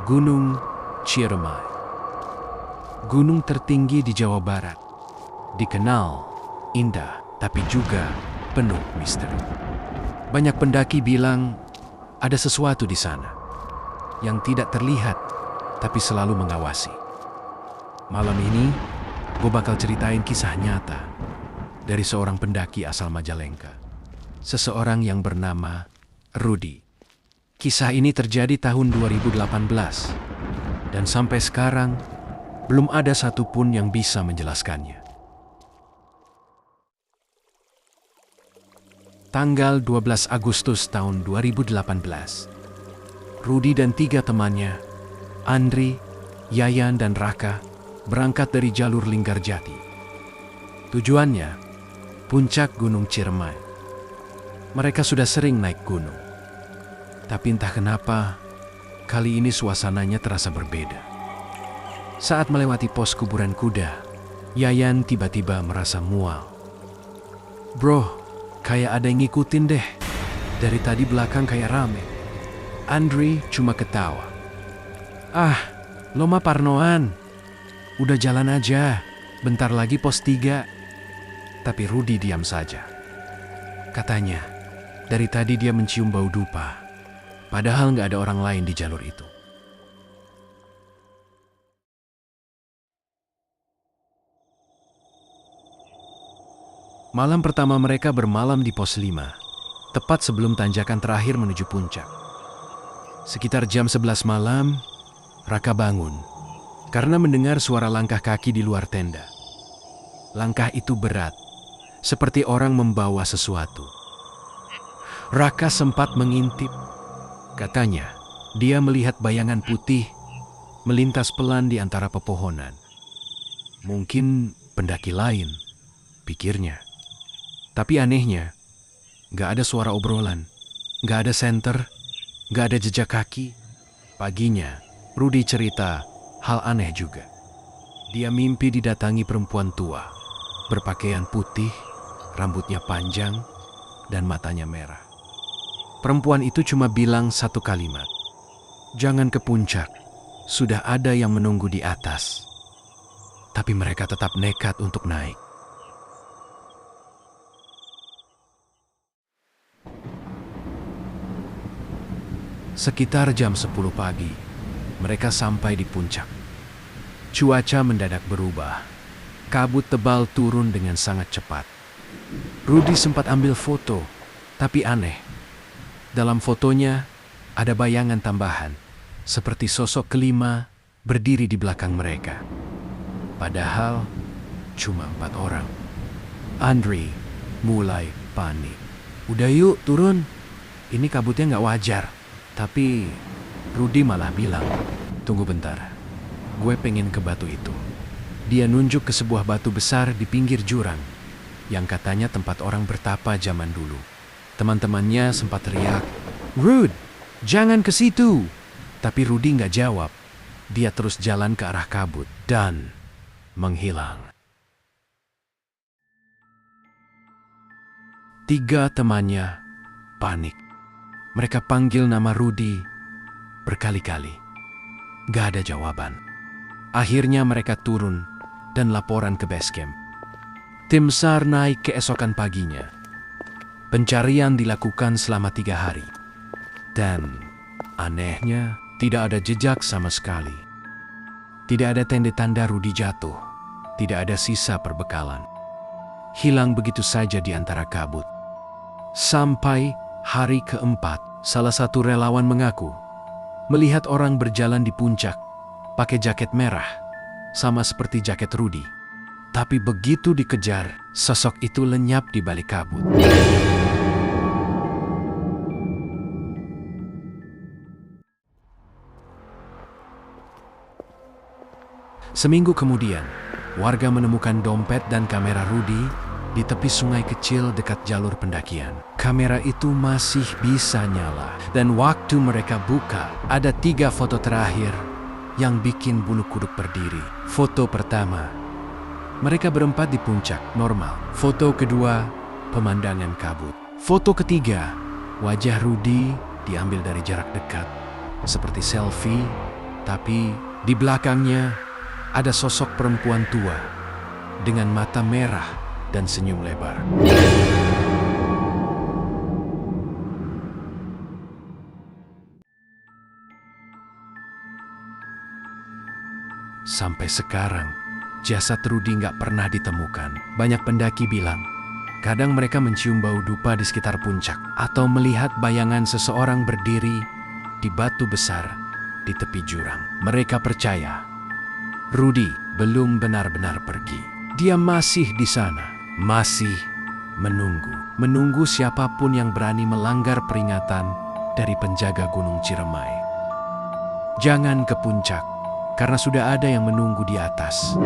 Gunung Ciremai. Gunung tertinggi di Jawa Barat. Dikenal indah, tapi juga penuh misteri. Banyak pendaki bilang ada sesuatu di sana yang tidak terlihat, tapi selalu mengawasi. Malam ini, gue bakal ceritain kisah nyata dari seorang pendaki asal Majalengka. Seseorang yang bernama Rudy. Kisah ini terjadi tahun 2018, dan sampai sekarang belum ada satupun yang bisa menjelaskannya. Tanggal 12 Agustus tahun 2018, Rudy dan 3 temannya, Andri, Yayan, dan Raka, berangkat dari jalur Linggarjati. Tujuannya, puncak Gunung Ciremai. Mereka sudah sering naik gunung. Tapi entah kenapa, kali ini suasananya terasa berbeda. Saat melewati pos kuburan kuda, Yayan tiba-tiba merasa mual. "Bro, kayak ada yang ngikutin deh. Dari tadi belakang kayak rame." Andri cuma ketawa. "Ah, lo mah parnoan. Udah jalan aja, bentar lagi pos 3. Tapi Rudy diam saja. Katanya, dari tadi dia mencium bau dupa. Padahal nggak ada orang lain di jalur itu. Malam pertama mereka bermalam di pos 5, tepat sebelum tanjakan terakhir menuju puncak. Sekitar jam 11 malam, Raka bangun karena mendengar suara langkah kaki di luar tenda. Langkah itu berat, seperti orang membawa sesuatu. Raka sempat mengintip. Katanya, dia melihat bayangan putih melintas pelan di antara pepohonan. Mungkin pendaki lain, pikirnya. Tapi anehnya, gak ada suara obrolan, gak ada senter, gak ada jejak kaki. Paginya, Rudy cerita hal aneh juga. Dia mimpi didatangi perempuan tua, berpakaian putih, rambutnya panjang, dan matanya merah. Perempuan itu cuma bilang satu kalimat, "Jangan ke puncak, sudah ada yang menunggu di atas." Tapi mereka tetap nekat untuk naik. Sekitar jam 10 pagi, mereka sampai di puncak. Cuaca mendadak berubah. Kabut tebal turun dengan sangat cepat. Rudy sempat ambil foto, tapi aneh. Dalam fotonya, ada bayangan tambahan, seperti sosok kelima berdiri di belakang mereka. Padahal, cuma 4 orang. Andri mulai panik. "Udah yuk, turun. Ini kabutnya nggak wajar." Tapi, Rudy malah bilang, "Tunggu bentar, gue pengen ke batu itu." Dia nunjuk ke sebuah batu besar di pinggir jurang, yang katanya tempat orang bertapa zaman dulu. Teman-temannya sempat teriak, "Rud, jangan ke situ!" Tapi Rudy nggak jawab. Dia terus jalan ke arah kabut dan menghilang. 3 temannya panik. Mereka panggil nama Rudy berkali-kali. Gak ada jawaban. Akhirnya mereka turun dan laporan ke base camp. Tim SAR naik keesokan paginya. Pencarian dilakukan selama 3 hari. Dan anehnya tidak ada jejak sama sekali. Tidak ada tanda-tanda Rudy jatuh. Tidak ada sisa perbekalan. Hilang begitu saja di antara kabut. Sampai hari keempat, salah satu relawan mengaku melihat orang berjalan di puncak pakai jaket merah, sama seperti jaket Rudy. Tapi begitu dikejar, sosok itu lenyap di balik kabut. Seminggu kemudian, warga menemukan dompet dan kamera Rudy di tepi sungai kecil dekat jalur pendakian. Kamera itu masih bisa nyala, dan waktu mereka buka, ada 3 foto terakhir yang bikin bulu kuduk berdiri. Foto pertama, mereka berempat di puncak, normal. Foto kedua, pemandangan kabut. Foto ketiga, wajah Rudy diambil dari jarak dekat, seperti selfie, Tapi di belakangnya ada sosok perempuan tua dengan mata merah dan senyum lebar. Sampai sekarang, jasad Rudi nggak pernah ditemukan. Banyak pendaki bilang, kadang mereka mencium bau dupa di sekitar puncak atau melihat bayangan seseorang berdiri di batu besar di tepi jurang. Mereka percaya Rudi belum benar-benar pergi. Dia masih di sana, masih menunggu siapapun yang berani melanggar peringatan dari penjaga Gunung Ciremai. Jangan ke puncak, karena sudah ada yang menunggu di atas.